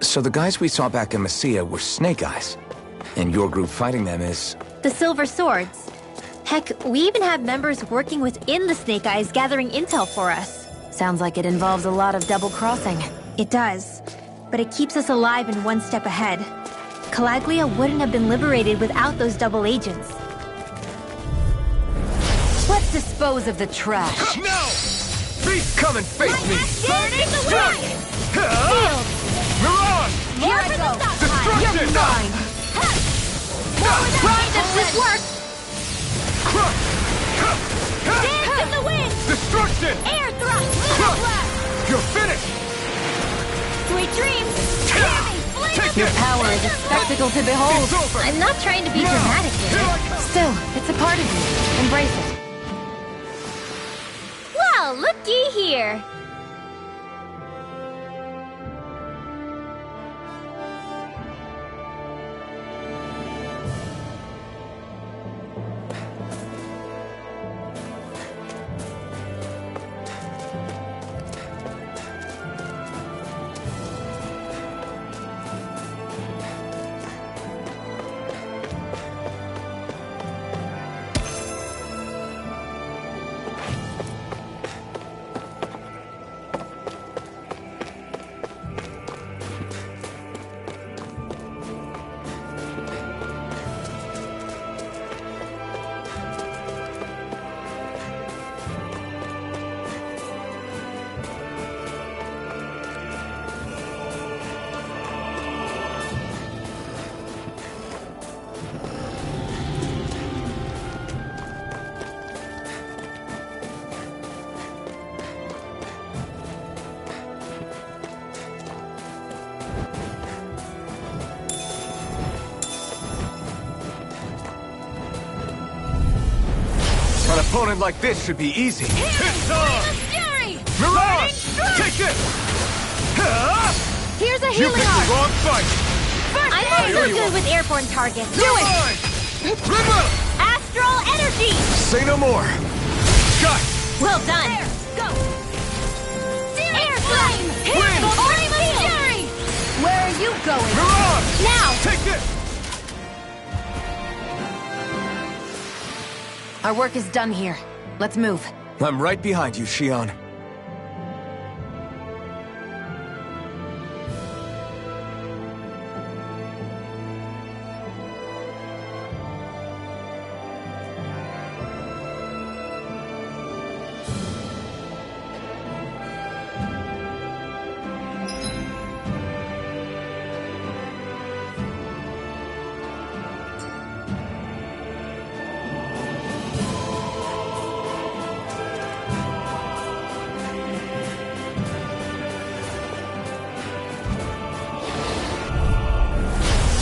So the guys we saw back in Messia were Snake Eyes, and your group fighting them is... The Silver Swords. Heck, we even have members working within the Snake Eyes gathering intel for us. Sounds like it involves a lot of double-crossing. It does, but it keeps us alive and one step ahead. Calaglia wouldn't have been liberated without those double agents. Let's dispose of the trash. No! Beast, come and face me! Burning the wind! Field! Mirage! Here I go! Destruction! You're mine! Grind if this works! Crush! Dance in the wind! Destruction! Air thrust! Lunar blast! You're finished! Sweet dreams! Hear me! Flame Take of Your it! power is a spectacle to behold. It's over! I'm not trying to be dramatic Here here. I come! Still, it's a part of you. Embrace it. Well, looky here. An opponent like this should be easy. It's on! Fury! Mirage! Take it! Here's a You healing picked the arc! wrong fight! I'm Here also you good are. with airborne targets. Do it! Ripple! Astral energy! Say no more! Got! Well done! Go! Air flame! Wind! Flame of fury! Where are you going? Mirage! Now! Take it! Our work is done here. Let's move. I'm right behind you, Shion.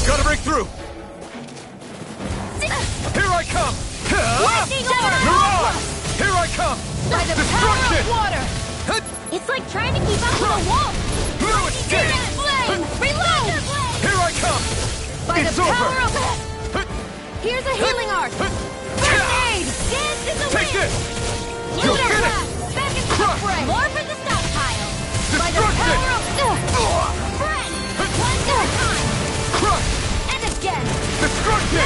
Gotta break through! Here I come! Mirage! Here I come! By the Destruction! power of water! It's like trying to keep up with a wolf! No escape! Flame! Reload! Here I come! By It's the power over! of... Here's a healing arc! Grenade! Dance in the Take wind! this! You're Lunar finished! blast! Back into the Crush! fray! More for the stockpile! By the Destruction! power of... Friend! One more time! Crush! And again! Destruction!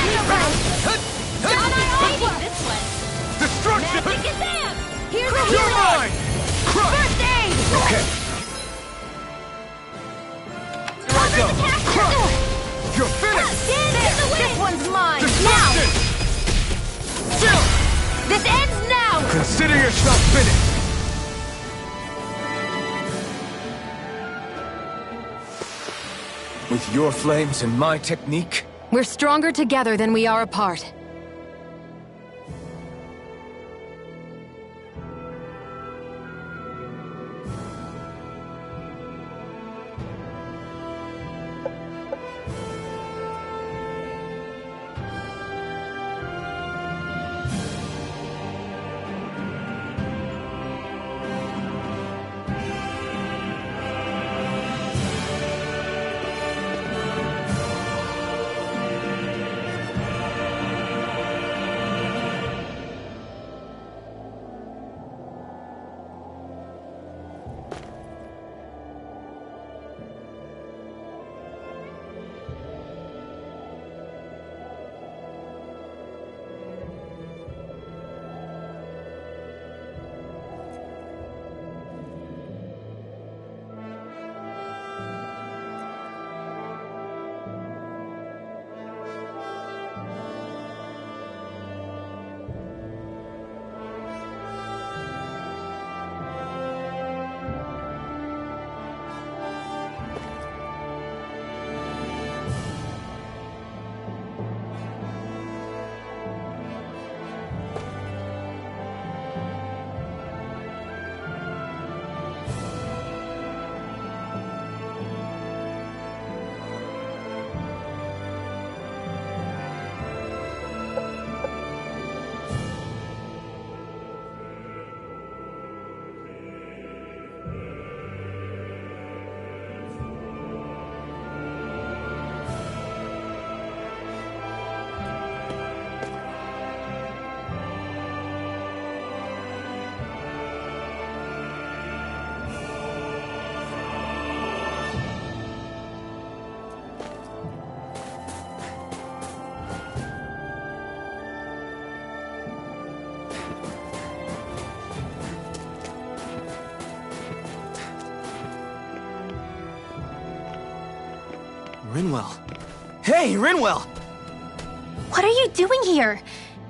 John, I over! This one! Destruction! Magic is Sam! Here's a You're healing arc! mine! Crush! First aid! Okay. Here I go! Crush! You're finished! Dance in the wind! This one's mine! Destruction! Still! This ends now! Consider yourself finished! With your flames and my technique, We're stronger together than we are apart. Rinwell. Hey, Rinwell! What are you doing here?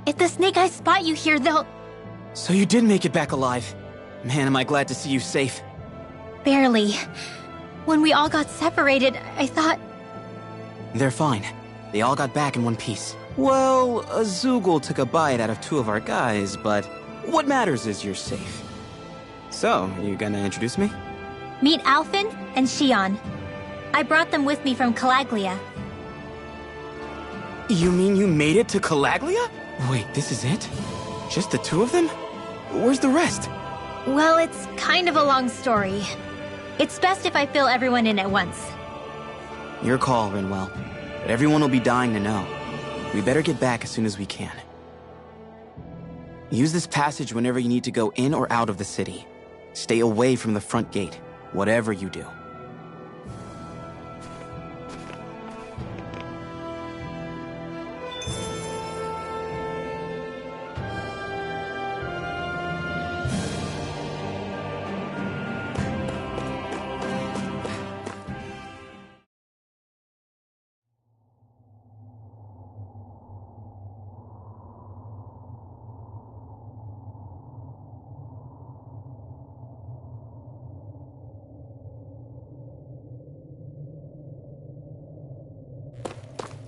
If the Snake Eyes spot you here, they'll... So you did make it back alive. Man, am I glad to see you safe. Barely. When we all got separated, I thought... They're fine. They all got back in one piece. Well, a Zoogle took a bite out of 2 of our guys, but what matters is you're safe. So, you gonna introduce me? Meet Alphen and Xion. I brought them with me from Calaglia. You mean you made it to Calaglia? Wait, this is it? Just the 2 of them? Where's the rest? Well, it's kind of a long story. It's best if I fill everyone in at once. Your call, Rinwell. But everyone will be dying to know. We better get back as soon as we can. Use this passage whenever you need to go in or out of the city. Stay away from the front gate, whatever you do.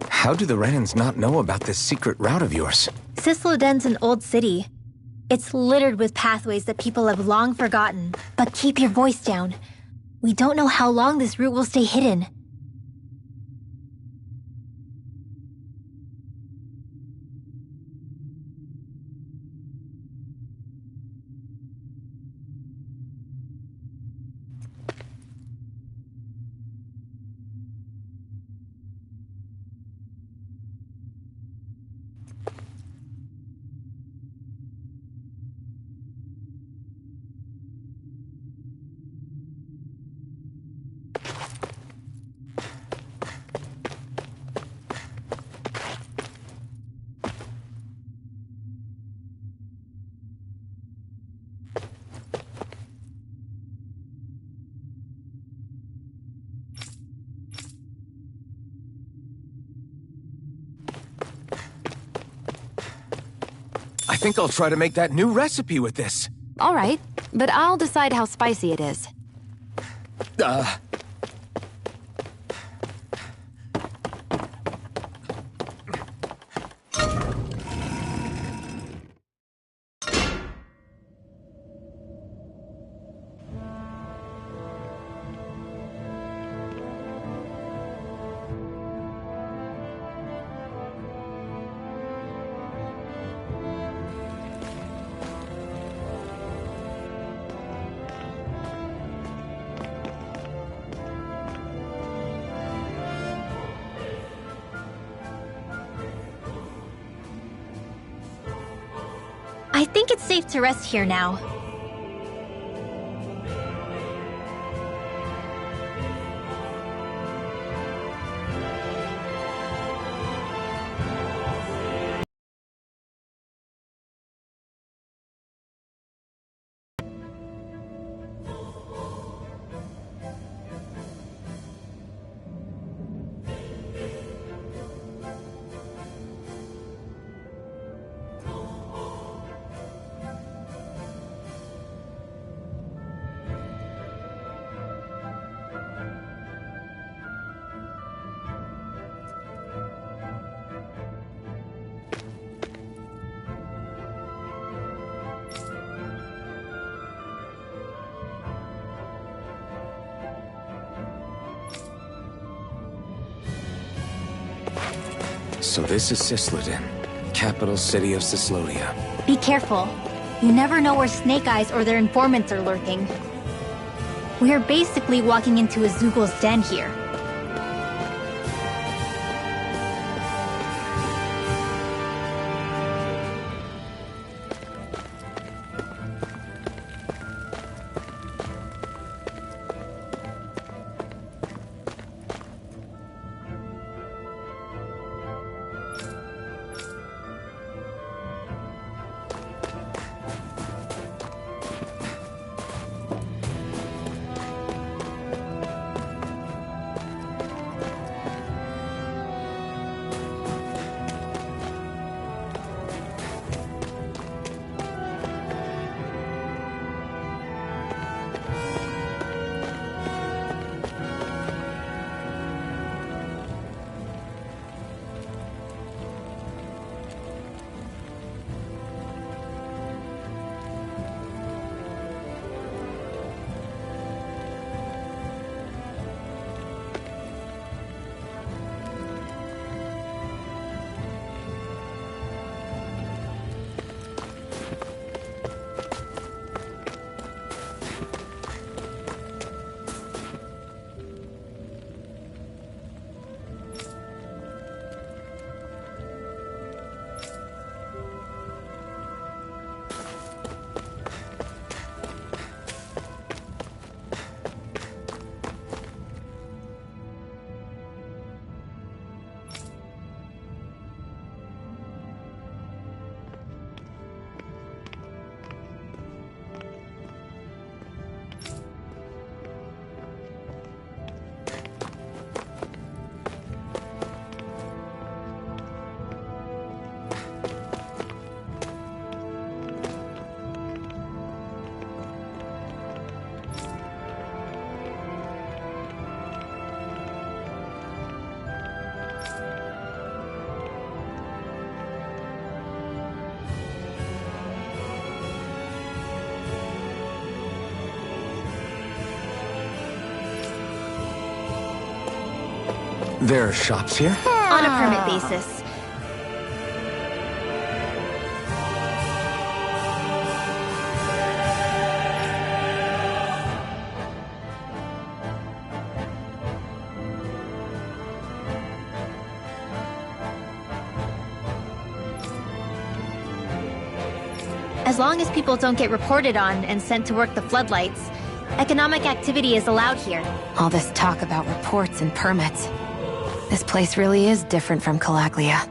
How do the Renans not know about this secret route of yours? Cisloden's an old city. It's littered with pathways that people have long forgotten. But keep your voice down. We don't know how long this route will stay hidden. I think I'll try to make that new recipe with this. All right, but I'll decide how spicy it is. I think it's safe to rest here now. So this is Cisloden, capital city of Cyslodia. Be careful. You never know where Snake Eyes or their informants are lurking. We're basically walking into a Zoogle's den here. There are shops here? On a permit basis. As long as people don't get reported on and sent to work the floodlights, economic activity is allowed here. All this talk about reports and permits. This place really is different from Calaglia.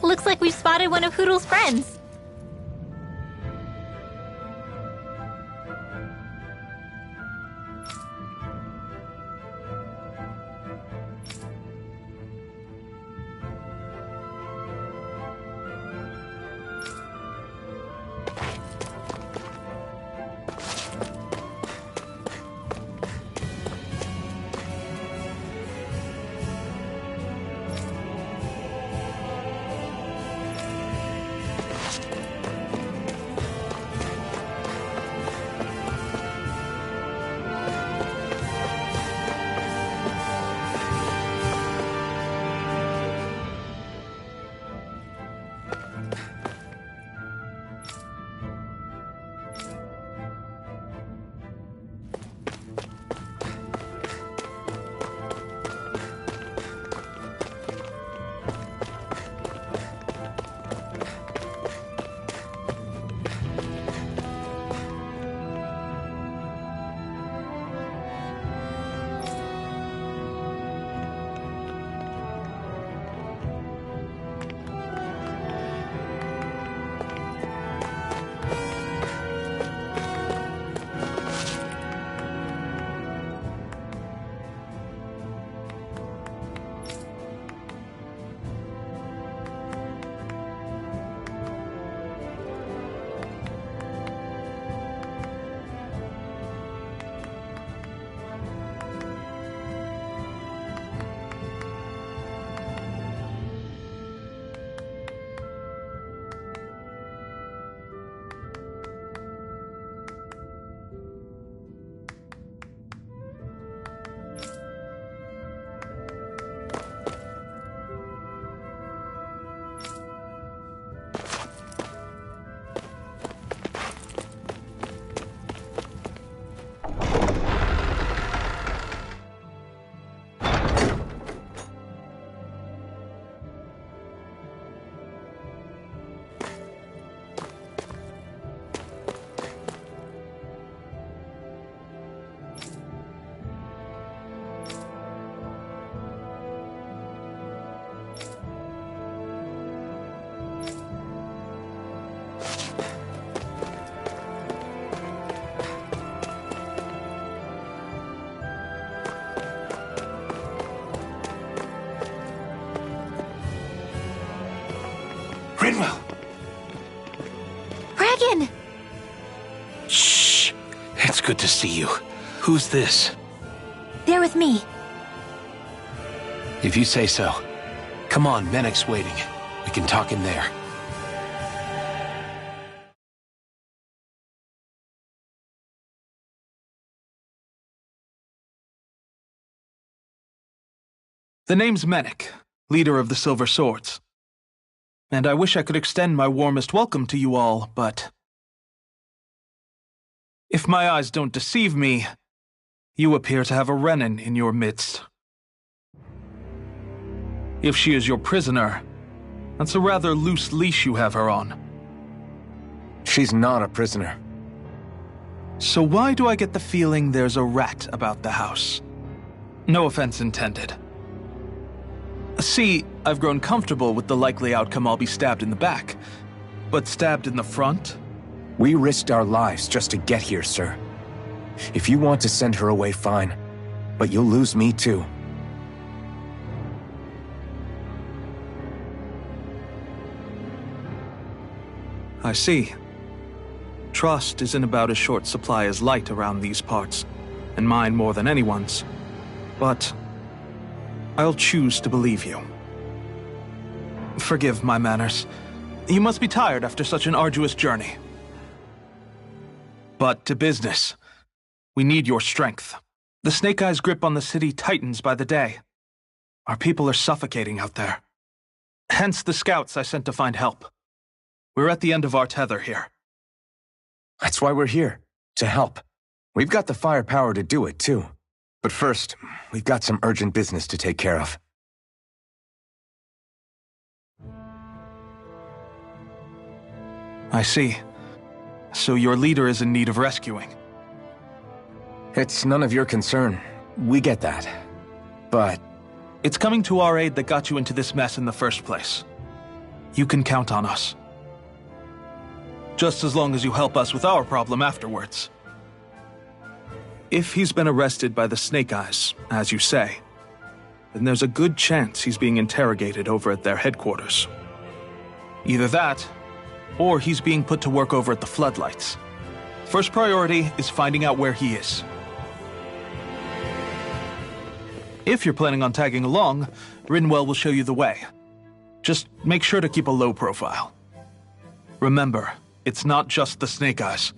Looks like we've spotted one of Hootl's friends. Rinwell! Bragan! Shh! It's good to see you. Who's this? They're with me. If you say so. Come on, Menek's waiting. We can talk in there. The name's Menek, leader of the Silver Swords. And I wish I could extend my warmest welcome to you all, but if my eyes don't deceive me, you appear to have a Renan in your midst. If she is your prisoner, that's a rather loose leash you have her on. She's not a prisoner. So why do I get the feeling there's a rat about the house? No offense intended. See, I've grown comfortable with the likely outcome I'll be stabbed in the back. But stabbed in the front? We risked our lives just to get here, sir. If you want to send her away, fine. But you'll lose me too. I see. Trust is in about as short supply as light around these parts, and mine more than anyone's. But I'll choose to believe you. Forgive my manners. You must be tired after such an arduous journey. But to business. We need your strength. The Snake Eyes' grip on the city tightens by the day. Our people are suffocating out there. Hence the scouts I sent to find help. We're at the end of our tether here. That's why we're here, to help. We've got the firepower to do it, too. But first, we've got some urgent business to take care of. I see. So your leader is in need of rescuing. It's none of your concern. We get that. But it's coming to our aid that got you into this mess in the first place. You can count on us. Just as long as you help us with our problem afterwards. If he's been arrested by the Snake Eyes, as you say, then there's a good chance he's being interrogated over at their headquarters. Either that, or he's being put to work over at the Floodlights. First priority is finding out where he is. If you're planning on tagging along, Rinwell will show you the way. Just make sure to keep a low profile. Remember, it's not just the Snake Eyes.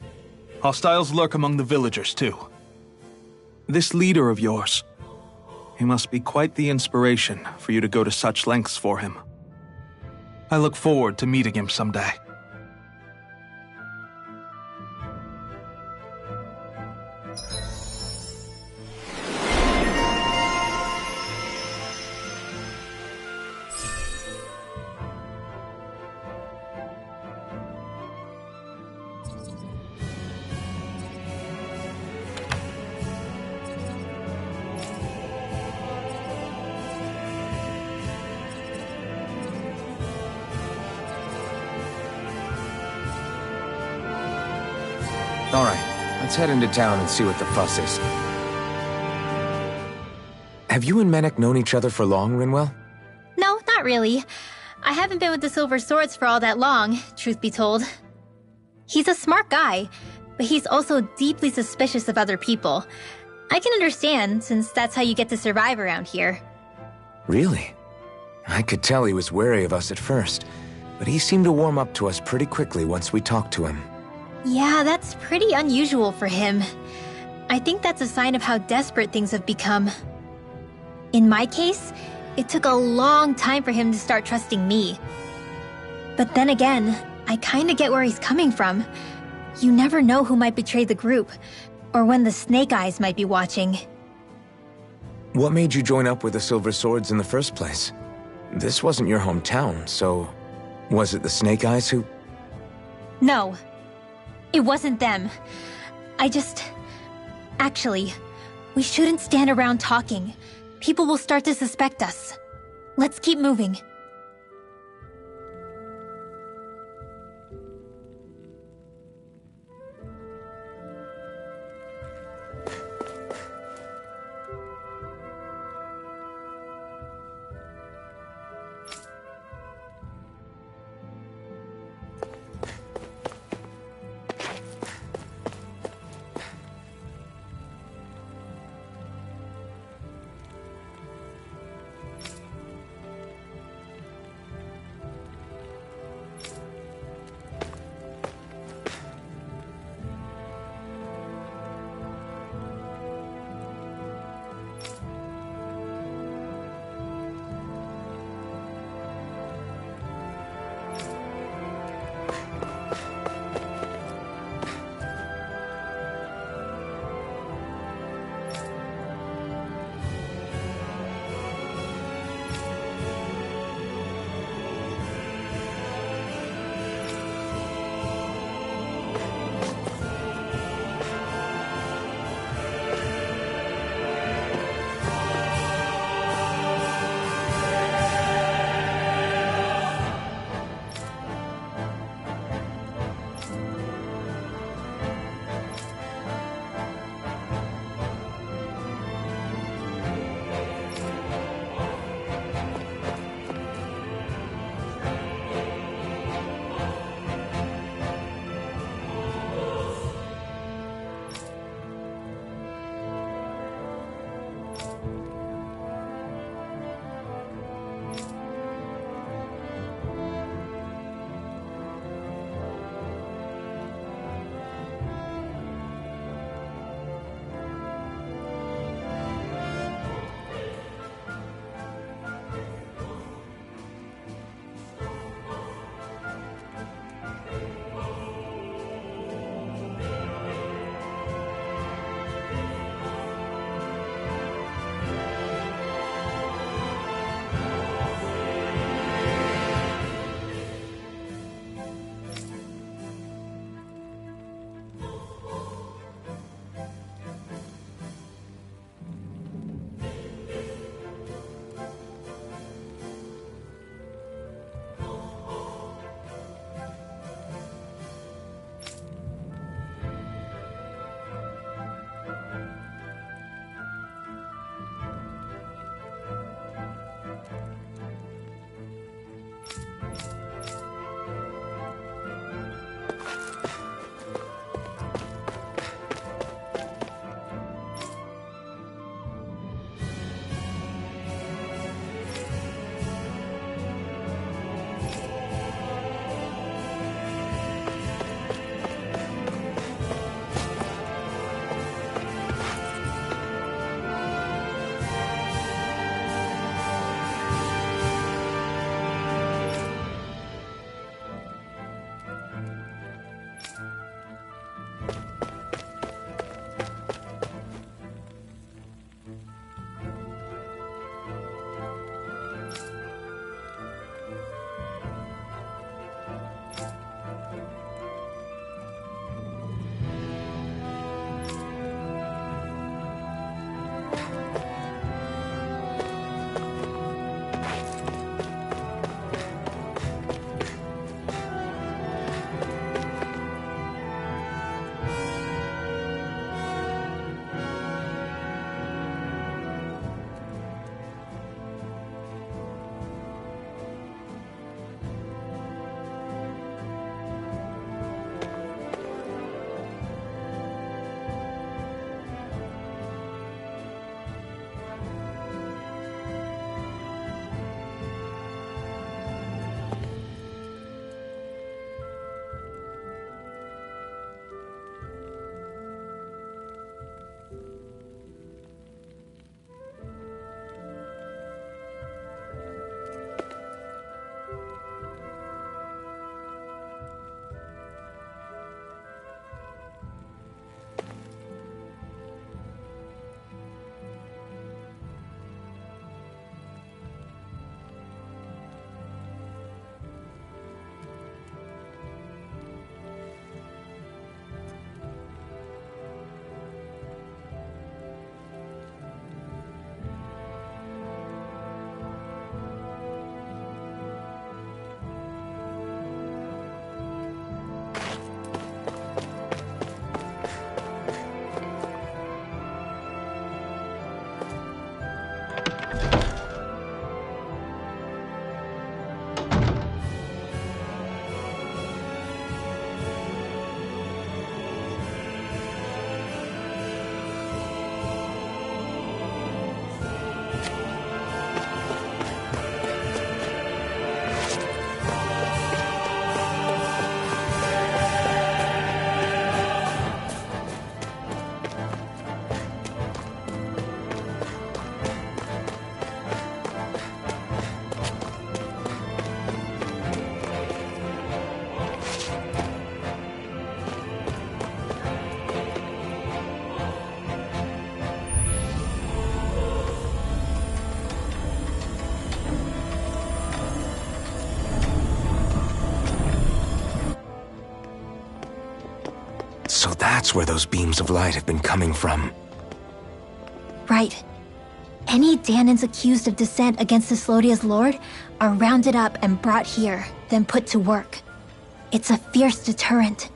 Hostiles lurk among the villagers, too. This leader of yours, he must be quite the inspiration for you to go to such lengths for him. I look forward to meeting him someday. all right, let's head into town and see what the fuss is. Have you and Menek known each other for long, Rinwell? No, not really. I haven't been with the Silver Swords for all that long, truth be told. He's a smart guy, but he's also deeply suspicious of other people. I can understand, since that's how you get to survive around here. Really? I could tell he was wary of us at first, but he seemed to warm up to us pretty quickly once we talked to him. Yeah, that's pretty unusual for him. I think that's a sign of how desperate things have become. In my case, it took a long time for him to start trusting me. But then again, I kinda get where he's coming from. You never know who might betray the group, or when the Snake Eyes might be watching. What made you join up with the Silver Swords in the first place? This wasn't your hometown, so was it the Snake Eyes who... No, it wasn't them. Actually, we shouldn't stand around talking. People will start to suspect us. Let's keep moving. So that's where those beams of light have been coming from. Right. Any Dahnans accused of dissent against the Slodia's lord are rounded up and brought here, then put to work. It's a fierce deterrent.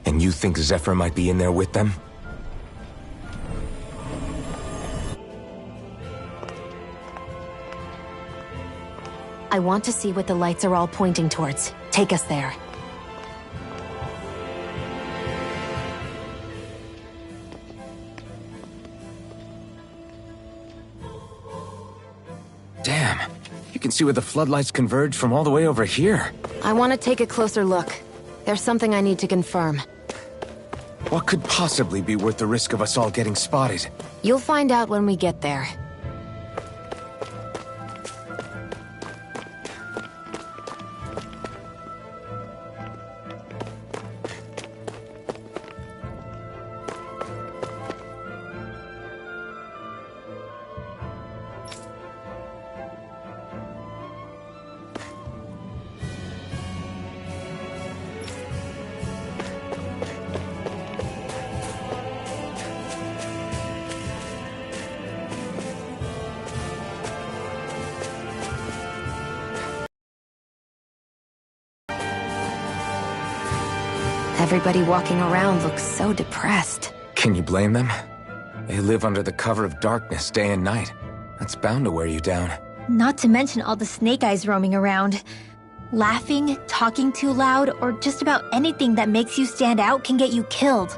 And you think Zephyr might be in there with them? I want to see what the lights are all pointing towards. Take us there. Damn. You can see where the floodlights converge from all the way over here. I want to take a closer look. There's something I need to confirm. What could possibly be worth the risk of us all getting spotted? You'll find out when we get there. Everybody walking around looks so depressed. Can you blame them? They live under the cover of darkness day and night. That's bound to wear you down. Not to mention all the Snake Eyes roaming around. Laughing, talking too loud, or just about anything that makes you stand out can get you killed.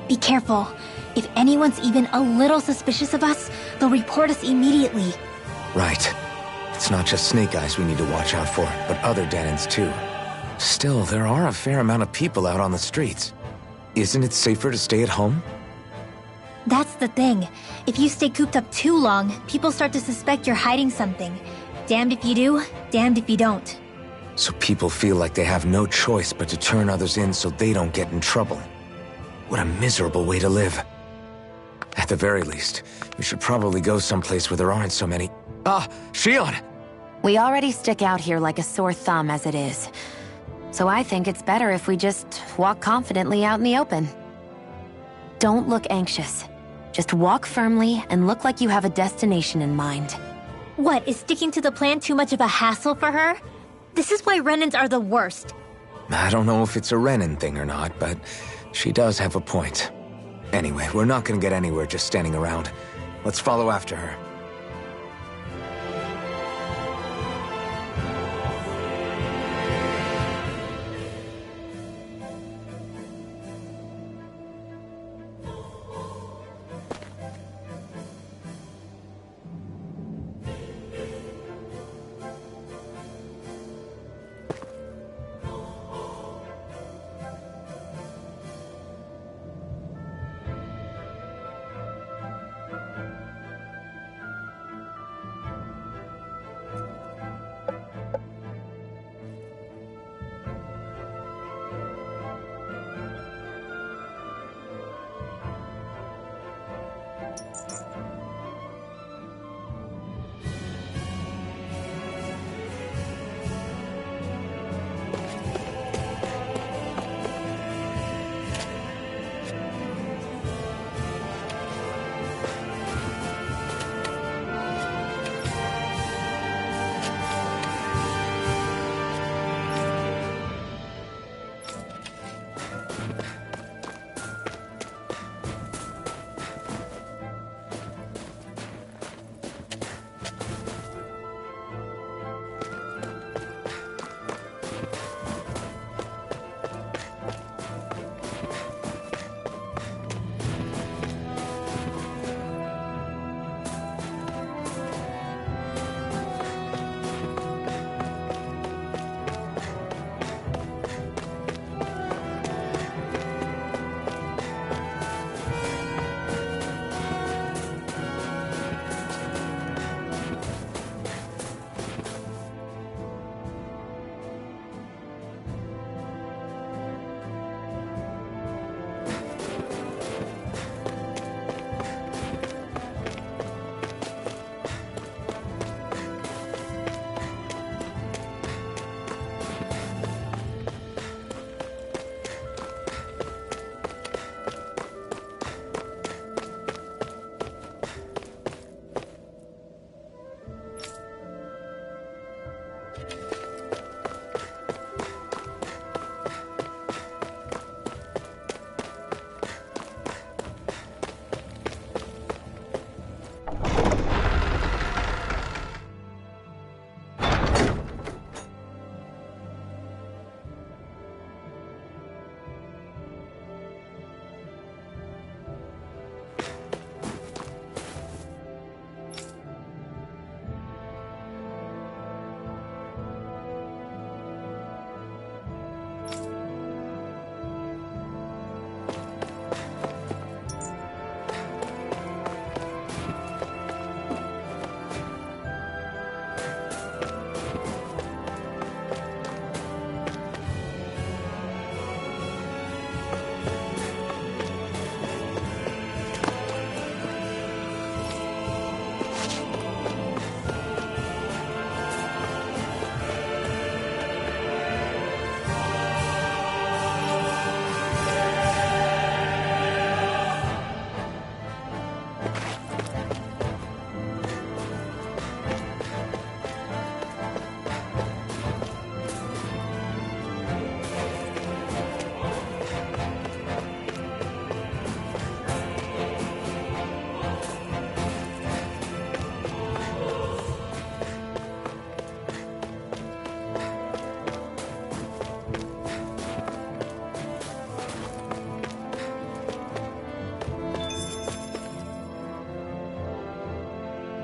Be careful. If anyone's even a little suspicious of us, they'll report us immediately. Right. It's not just Snake Eyes we need to watch out for, but other Denons too. Still, there are a fair amount of people out on the streets. Isn't it safer to stay at home? That's the thing. If you stay cooped up too long, people start to suspect you're hiding something. Damned if you do, damned if you don't. So people feel like they have no choice but to turn others in so they don't get in trouble. What a miserable way to live. At the very least, we should probably go someplace where there aren't so many... Shion! We already stick out here like a sore thumb as it is. So I think it's better if we just walk confidently out in the open. Don't look anxious. Just walk firmly and look like you have a destination in mind. What, is sticking to the plan too much of a hassle for her? This is why Renans are the worst. I don't know if it's a Renan thing or not, but she does have a point. Anyway, we're not gonna get anywhere just standing around. Let's follow after her.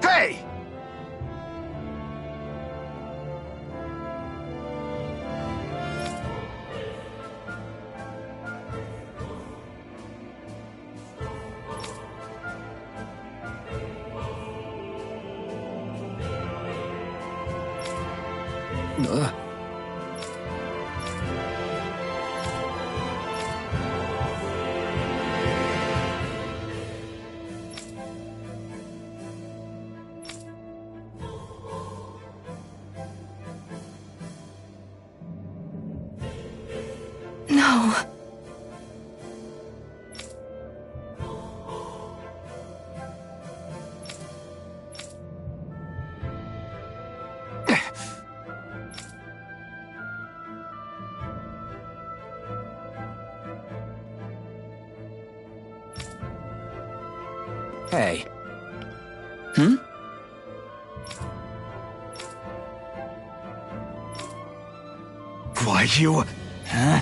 Hey! No. Hey. Hmm? Why you... Huh?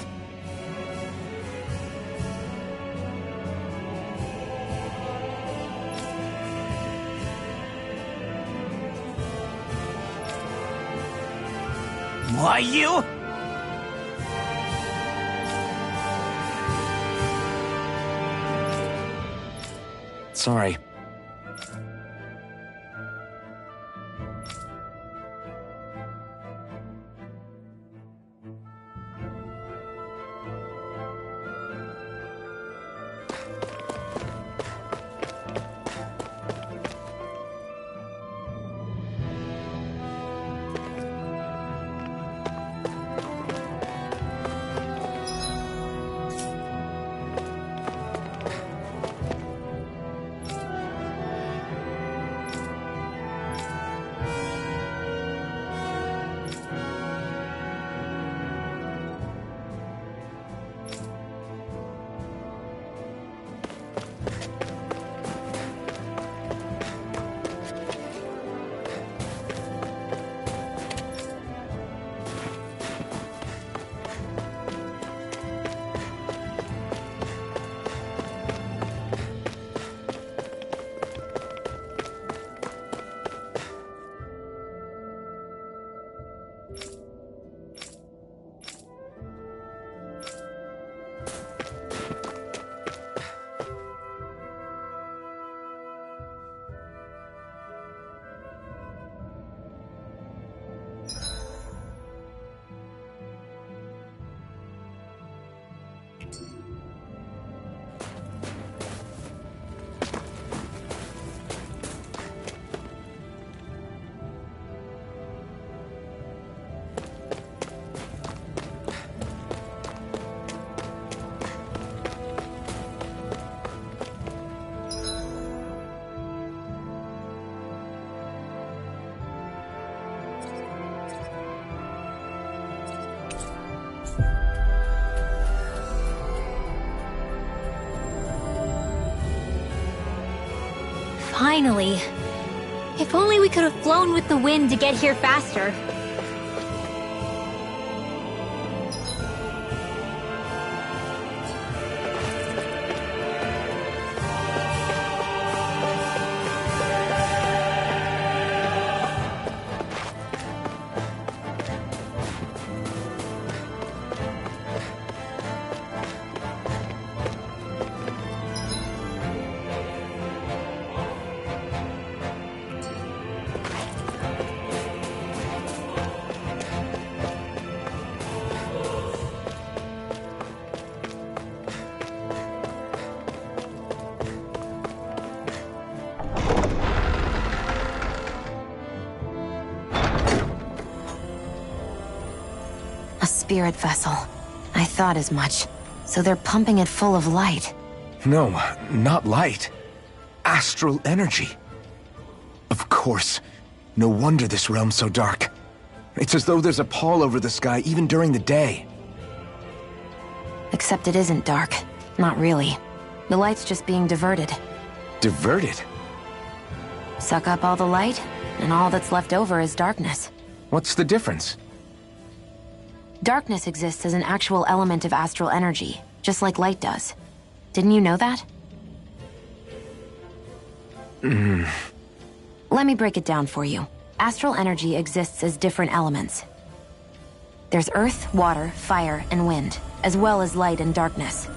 Why you... Sorry. Finally. If only we could have flown with the wind to get here faster. Spirit vessel. I thought as much. So they're pumping it full of light. No, not light. Astral energy. Of course. No wonder this realm's so dark. It's as though there's a pall over the sky even during the day. Except it isn't dark. Not really. The light's just being diverted. Diverted? Suck up all the light, and all that's left over is darkness. What's the difference? Darkness exists as an actual element of astral energy, just like light does. Didn't you know that? Let me break it down for you. Astral energy exists as different elements. There's earth, water, fire, and wind, as well as light and darkness.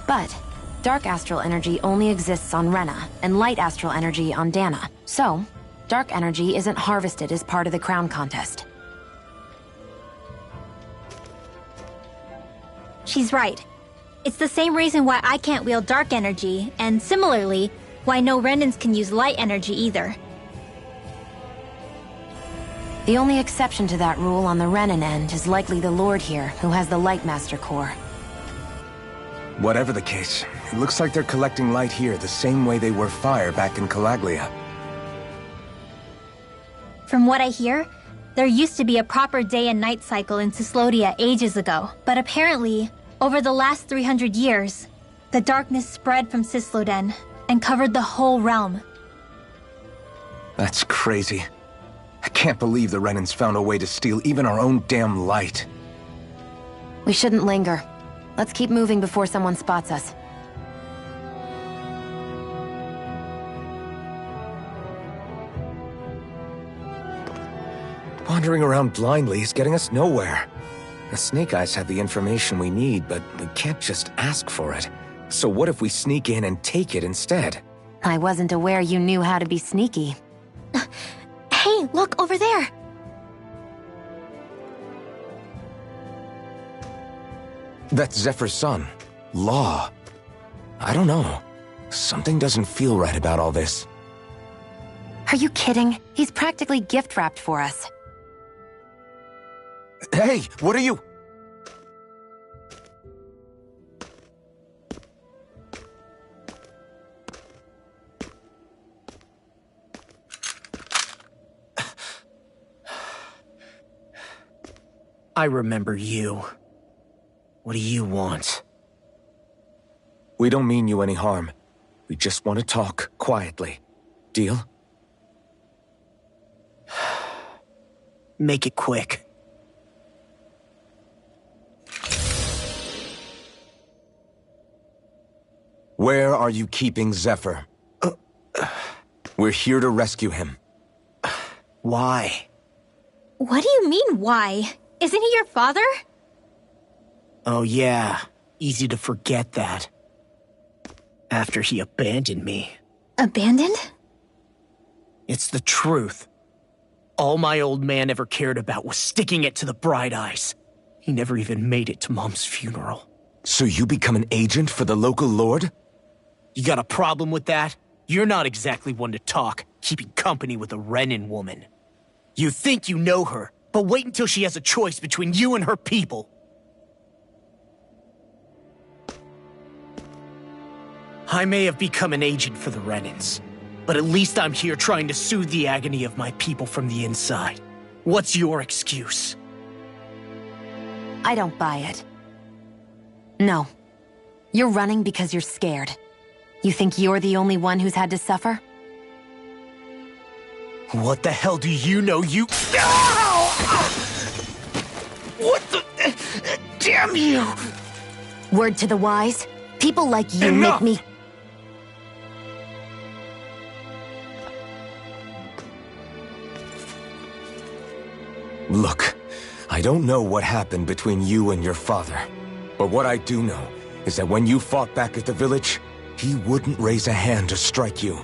But dark astral energy only exists on Rena, and light astral energy on Dana. So, dark energy isn't harvested as part of the crown contest. She's right. It's the same reason why I can't wield dark energy, and similarly, why no Renans can use light energy either. The only exception to that rule on the Renan end is likely the Lord here, who has the Lightmaster core. Whatever the case, it looks like they're collecting light here the same way they were fire back in Calaglia. From what I hear, there used to be a proper day and night cycle in Cyslodia ages ago, but apparently, over the last 300 years, the darkness spread from Cysloden and covered the whole realm. That's crazy. I can't believe the Renans found a way to steal even our own damn light. We shouldn't linger. Let's keep moving before someone spots us. Wandering around blindly is getting us nowhere. The Snake Eyes have the information we need, but we can't just ask for it. So what if we sneak in and take it instead? I wasn't aware you knew how to be sneaky. Hey, look over there! That's Zephyr's son, Law. I don't know. Something doesn't feel right about all this. Are you kidding? He's practically gift-wrapped for us. Hey, what are you? I remember you. What do you want? We don't mean you any harm. We just want to talk quietly. Deal? Make it quick. Where are you keeping Zephyr? We're here to rescue him. Why? What do you mean, why? Isn't he your father? Oh yeah, easy to forget that. After he abandoned me. Abandoned? It's the truth. All my old man ever cared about was sticking it to the Bright Eyes. He never even made it to Mom's funeral. So you become an agent for the local lord? You got a problem with that? You're not exactly one to talk, keeping company with a Renan woman. You think you know her, but wait until she has a choice between you and her people. I may have become an agent for the Renans, but at least I'm here trying to soothe the agony of my people from the inside. What's your excuse? I don't buy it. No. You're running because you're scared. You think you're the only one who's had to suffer? What the hell do you know, you... Ow! What the... Damn you! Word to the wise, people like you Enough! make me... Look, I don't know what happened between you and your father. But what I do know is that when you fought back at the village, he wouldn't raise a hand to strike you.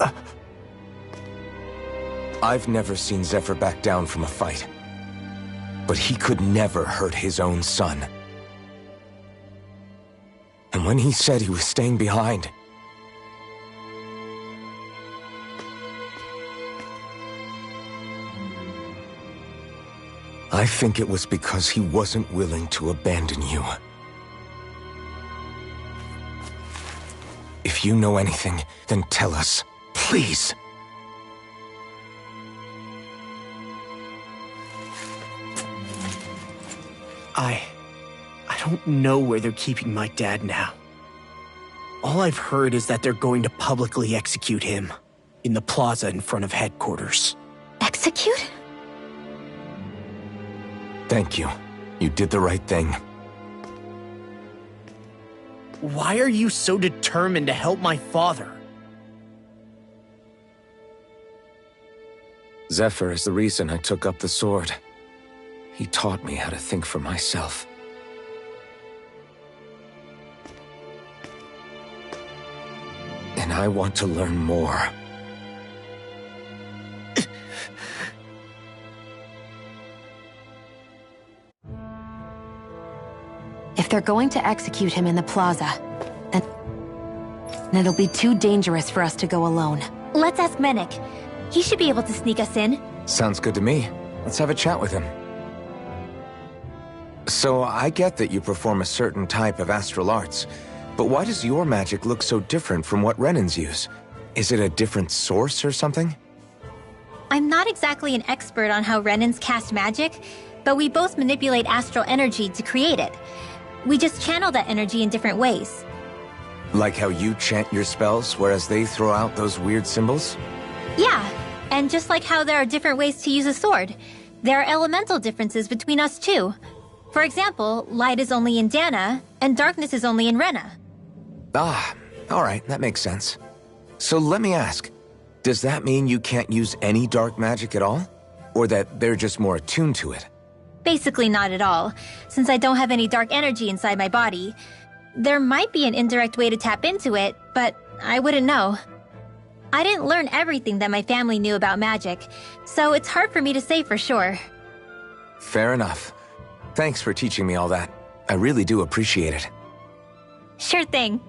I've never seen Zephyr back down from a fight. But he could never hurt his own son. And when he said he was staying behind, I think it was because he wasn't willing to abandon you. If you know anything, then tell us, please. I don't know where they're keeping my dad now. All I've heard is that they're going to publicly execute him in the plaza in front of headquarters. Execute? Thank you. You did the right thing. Why are you so determined to help my father? Zephyr is the reason I took up the sword. He taught me how to think for myself. And I want to learn more. If they're going to execute him in the plaza, then it'll be too dangerous for us to go alone. Let's ask Menik. He should be able to sneak us in. Sounds good to me. Let's have a chat with him. So, I get that you perform a certain type of astral arts, but why does your magic look so different from what Renans use? Is it a different source or something? I'm not exactly an expert on how Renans cast magic, but we both manipulate astral energy to create it. We just channel that energy in different ways. Like how you chant your spells, whereas they throw out those weird symbols? Yeah, and just like how there are different ways to use a sword, there are elemental differences between us too. For example, light is only in Dana, and darkness is only in Rena. Ah, alright, that makes sense. So let me ask, does that mean you can't use any dark magic at all? Or that they're just more attuned to it? Basically not at all, since I don't have any dark energy inside my body. There might be an indirect way to tap into it, but I wouldn't know. I didn't learn everything that my family knew about magic, so it's hard for me to say for sure. Fair enough. Thanks for teaching me all that. I really do appreciate it. Sure thing.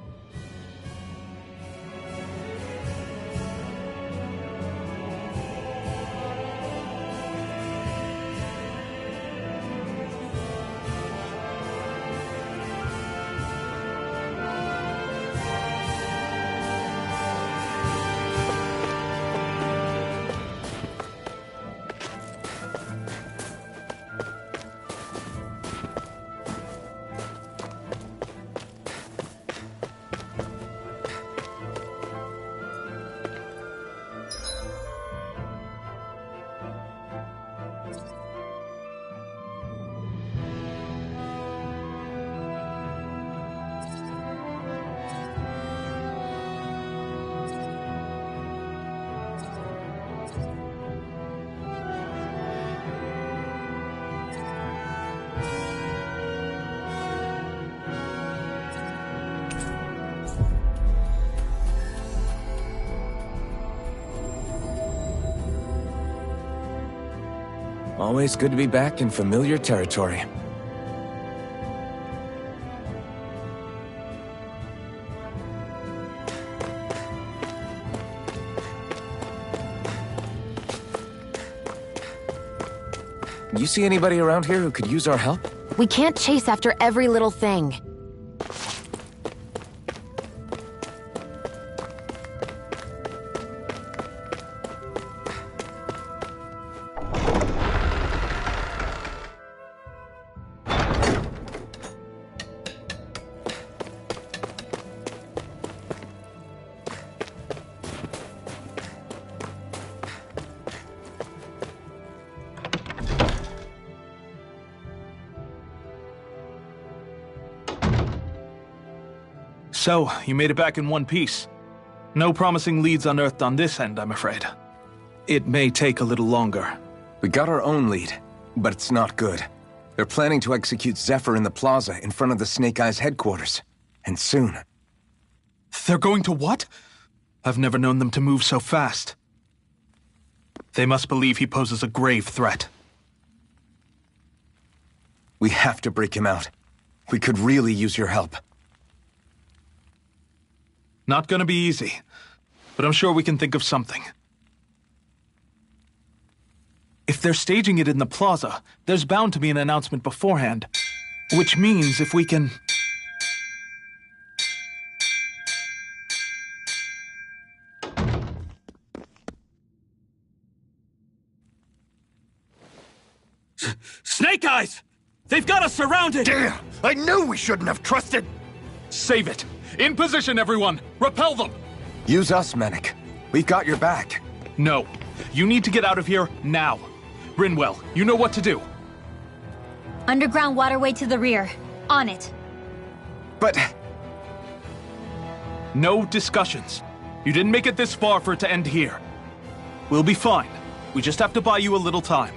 Always good to be back in familiar territory. You see anybody around here who could use our help? We can't chase after every little thing. So, you made it back in one piece. No promising leads unearthed on this end, I'm afraid. It may take a little longer. We got our own lead, but it's not good. They're planning to execute Zephyr in the plaza in front of the Snake Eyes headquarters. And soon. They're going to what? I've never known them to move so fast. They must believe he poses a grave threat. We have to break him out. We could really use your help. Not gonna be easy, but I'm sure we can think of something. If they're staging it in the plaza, there's bound to be an announcement beforehand. Which means if we can... Snake Eyes! They've got us surrounded! Damn! I knew we shouldn't have trusted! Save it! In position, everyone! Repel them! Use us, Mennick. We've got your back. No. You need to get out of here now. Rinwell, you know what to do. Underground waterway to the rear. On it. But... No discussions. You didn't make it this far for it to end here. We'll be fine. We just have to buy you a little time.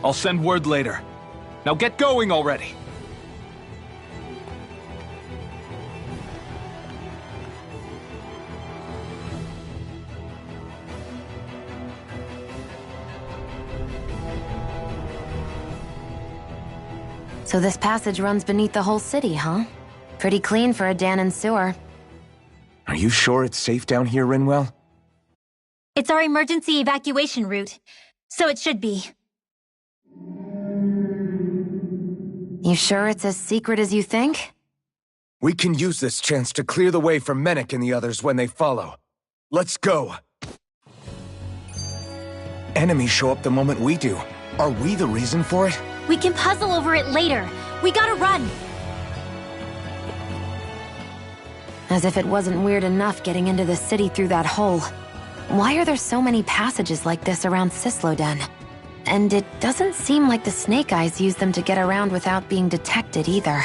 I'll send word later. Now get going already! So this passage runs beneath the whole city, huh? Pretty clean for a Danon sewer. Are you sure it's safe down here, Rinwell? It's our emergency evacuation route, so it should be. You sure it's as secret as you think? We can use this chance to clear the way for Mennick and the others when they follow. Let's go! Enemies show up the moment we do. Are we the reason for it? We can puzzle over it later. We gotta run! As if it wasn't weird enough getting into the city through that hole. Why are there so many passages like this around Sisloden? And it doesn't seem like the Snake Eyes use them to get around without being detected either.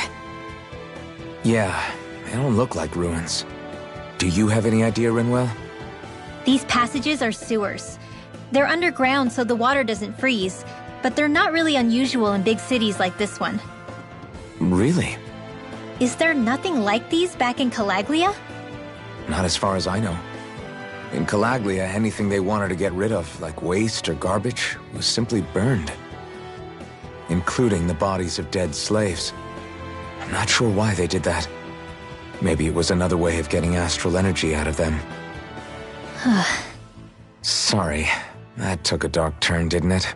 Yeah, they don't look like ruins. Do you have any idea, Rinwell? These passages are sewers. They're underground so the water doesn't freeze, but they're not really unusual in big cities like this one. Really? Is there nothing like these back in Calaglia? Not as far as I know. In Calaglia, anything they wanted to get rid of, like waste or garbage, was simply burned. Including the bodies of dead slaves. I'm not sure why they did that. Maybe it was another way of getting astral energy out of them. Sorry, that took a dark turn, didn't it?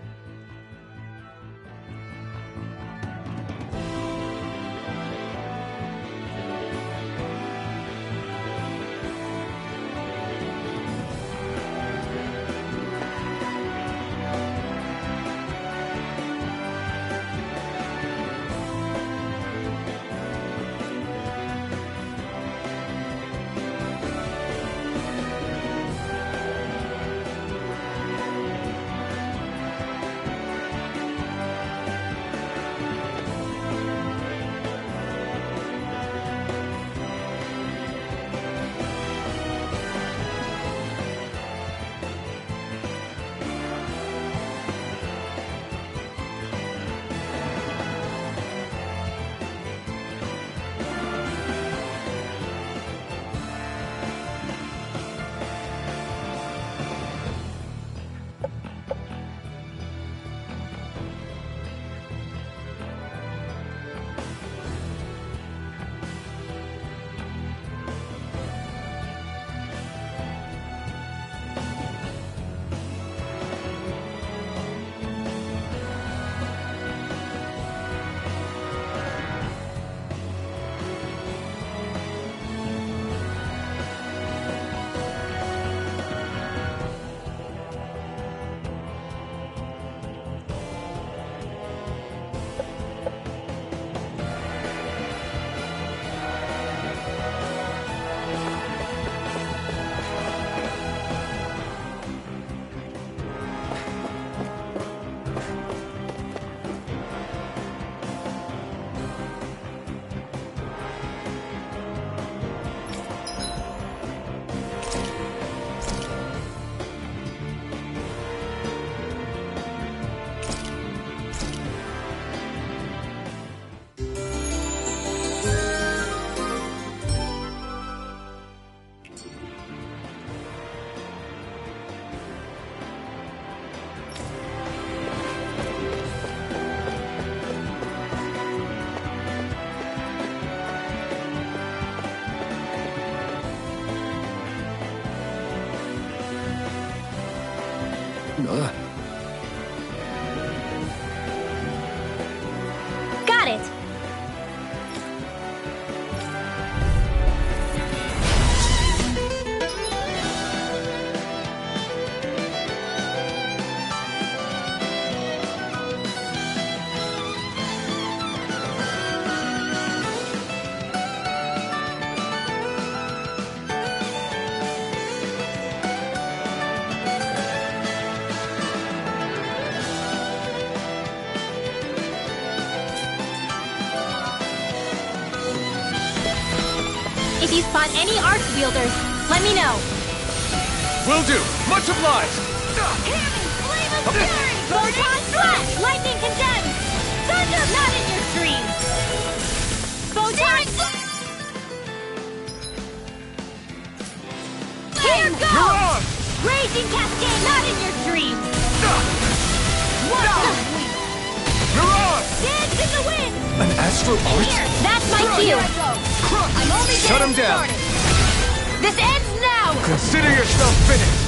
Got it! If you spot any arch wielders, let me know. Will do. Much obliged. Flame of Fury! Photon Slash! Lightning Condemned! Thunder not in your dreams! Photon... Here goes! Mirage! Raging Cascade not in your dreams! Mirage! Dance in the wind! An astral arch? Here, that's my cue! I'm only Shut him down. started. This ends now! Consider yourself finished.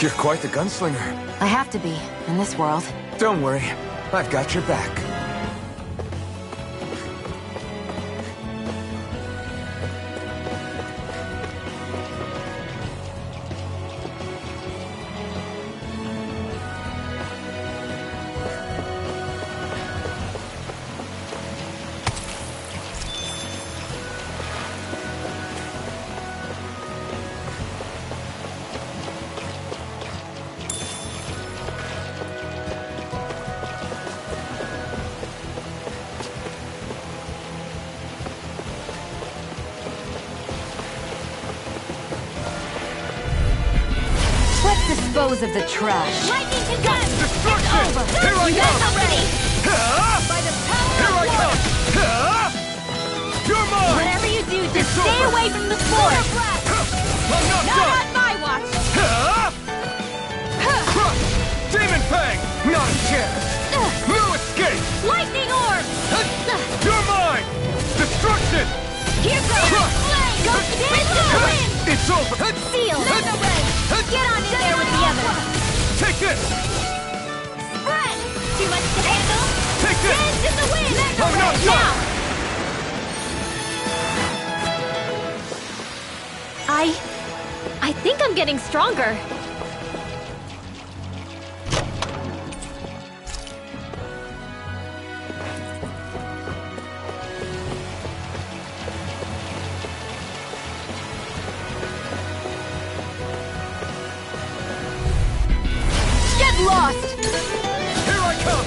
You're quite the gunslinger. I have to be, in this world. Don't worry, I've got your back. Let's dispose of the trash. Lightning Condemned! Destruction! It's over! Here I You come! guys are ready! By the power Here I of come! You're mine! Whatever you do, just It's stay over. away from the force! I'm not Not done! on my watch! Demon Fang! Not a chance! No escape! Lightning Orb! You're mine! Destruction! Here goes! Flame! Go dance in the wind! It's over! Seal! Get on in there with the others! Take this! Spread! Too much to handle? Take this! Dance in the wind! I'm not done! Now! I think I'm getting stronger. Get lost! Here I come!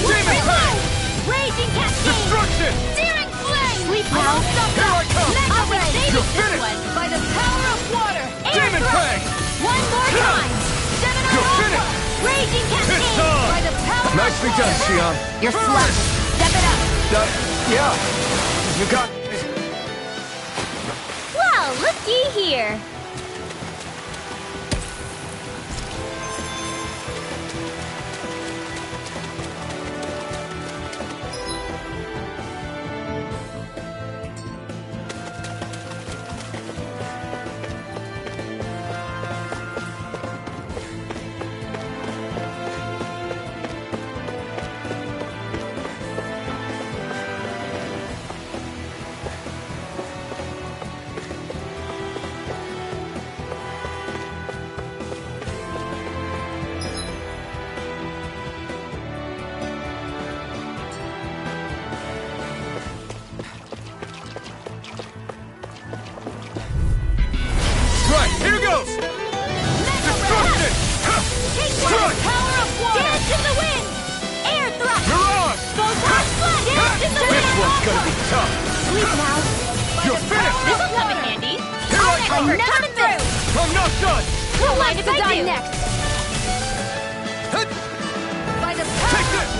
Demon Fang! Raging Cascade! Destruction! Searing Flame! Sleep now! Here I come! I'll be saving You're this finished! one by the power of water! Demon Fang! One more time! Seminar You're Alpha! finished! Raging Cascade! It's on! By the power Nicely of done, water! Xion. You're slugged. Step it up. Yeah. You got... Well, looky here! Right, here goes! Destruction! Take Strike! one! Power of water! Dance in the wind! Air thrust! Mirage! Photon Slash! Dance in the wind! This one's gonna be tough! Sleep now! You're finished! This'll come in handy! Here I come! Coming through! I'm not done! Who mind if I do? next. By the Take this!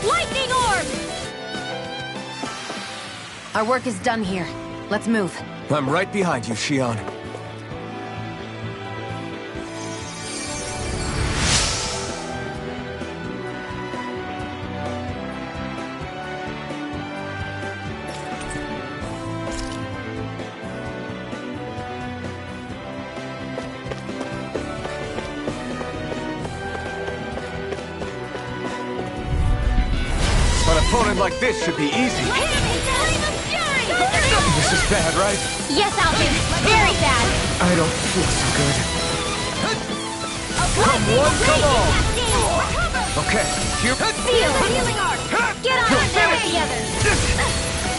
Lightning Orb! Our work is done here. Let's move. I'm right behind you, Xion. opponent like this should be easy. This is bad, right? Yes, Alvin. Very bad. I don't feel so good. Come one, come all. Okay, here. Feel healing arc. Get on our way together.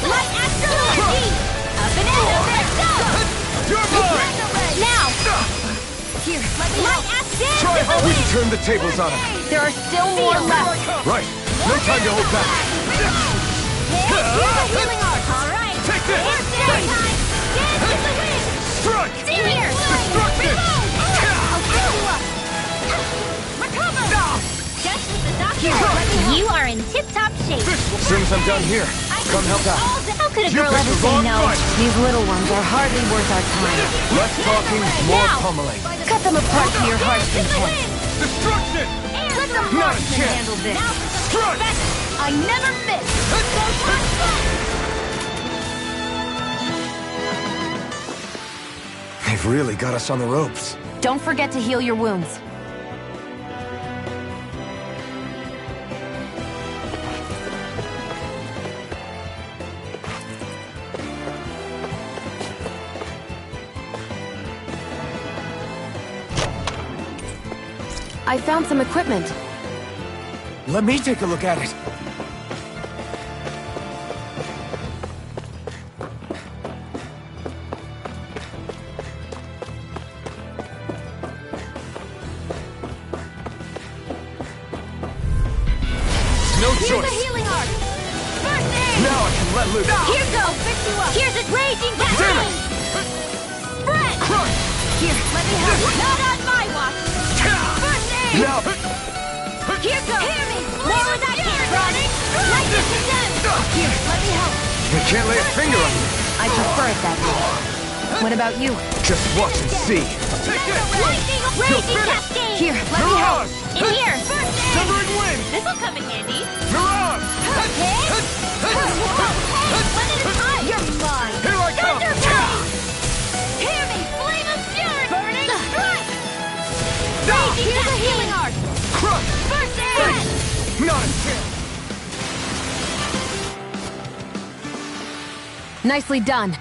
Light astral energy. Up and in. Let's go. You're mine. Now. Here. Light astral. Try hard. We can turn the tables on him. There are still more left. Right. No time to hold back. Here's the healing arc. All right. Take this. Dance time. Dance with the wind. Strike. In here. Destruction. I'll fill you up. Recover. Just with the doctor. You are in tip-top shape. As soon as I'm done here, come help out. How could a You girl picked ever the say wrong no? fight. These little ones are hardly worth our time. Less talking, more Now. pummeling. Cut them apart to your heart's content. Destruction. Let them Not a Can chance. handle this. Strike. I never miss. They've really got us on the ropes. Don't forget to heal your wounds. I found some equipment. Let me take a look at it. No Here's choice. the healing arc. First aid. Now I can let loose. Here go. Fix you up. Here's a raging Damn cascade. it. Spread. Crush. Here, let me help. Not on my watch. First aid. Now. Here go. Hear me. More with that can. Running. Light this condemn. Here, let me help. I can't lay a finger on you. I prefer it that way. What about you? Just watch and see. Lightning. Raging cascade. Here, let me help. Mirage. In here. First aid. Severing wind. This'll come in handy. Mirage. Okay. One at a time. You're mine. Here I come. Thunder blade. Hear me. Flame of fury. Burning strike. Here's a healing arc. Crush. First aid. Not a chance. Nicely done.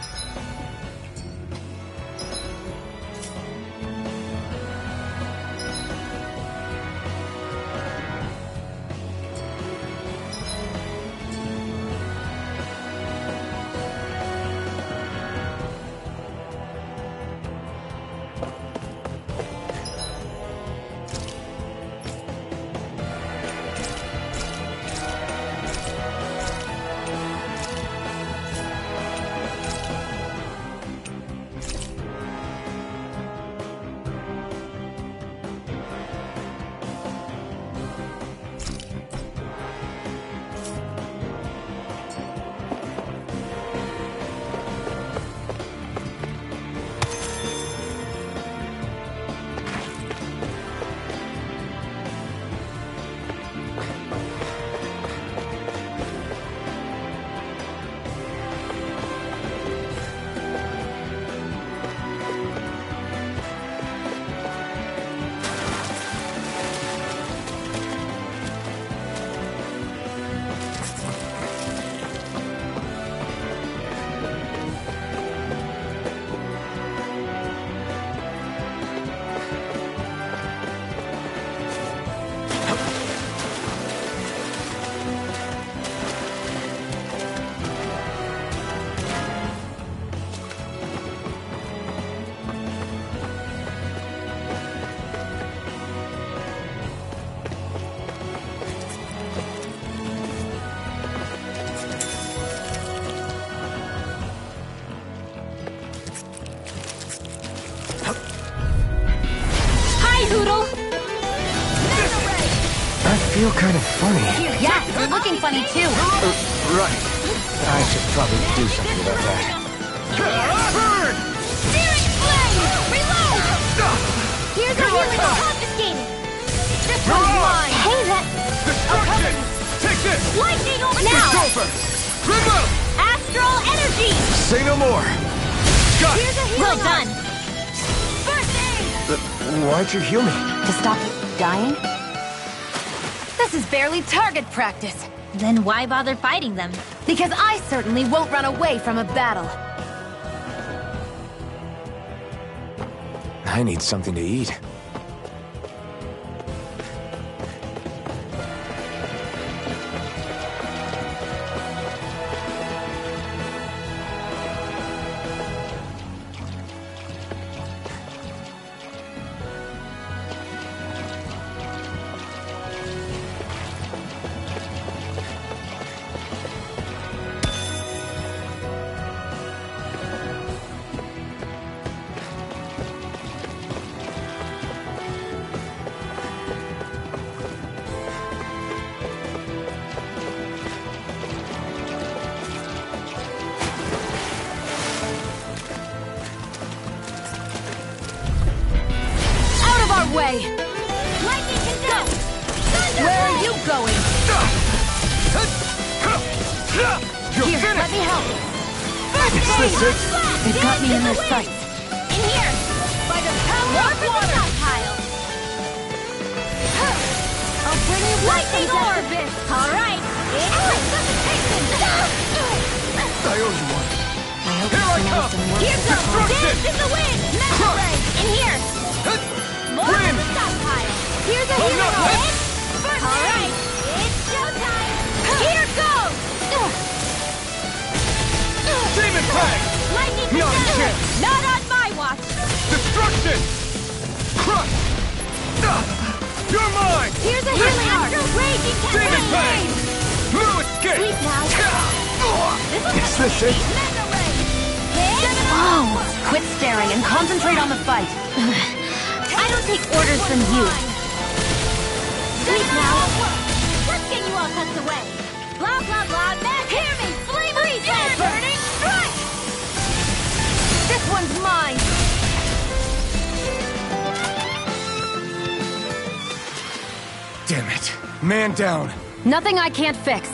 Hoodle. I feel kind of funny. Yeah, you're looking funny too. Right. I should probably do something about that. Burn! Searing flame! Reload! Here's our healing confiscated. This one's mine. Hey, that... Destruction! Take this! Lightning over It's now! over! Remove! Astral energy! Say no more! Got Here's a it! healing well done! First aid! Why'd you heal me? To stop dying? This is barely target practice. Then why bother fighting them? Because I certainly won't run away from a battle. I need something to eat. Way. Lightning can go! Where are you going? You're Here, finished! let me help. Is this it? They've got me in their sights. In here! By the power of water! Pile. I'll bring you back Lightning from orb! death abyss. Alright! It's resuscitation! I owe you one. I hope Here I this come! medicine works. Here goes! Destruction! This is the wind! Metal ray! In here! More Wind! of the stockpile! Here's a Oh, hero! no! Alright! It's showtime! Here goes! Demon Fang! Lightning Not a can chance! Not on my watch! Destruction! Crush! You're mine! Here's a healing art! Raging Demon Fang! Flame! No escape! Sleep now! Is this it? Mega ray! Hit! Oh, quit staring and concentrate on the fight. I don't take orders from you. Sleep now. Let's get you all tucked away. Blah, blah, blah. Man, hear me. Flame reset. Burning strike. This one's mine. Damn it. Man down. Nothing I can't fix.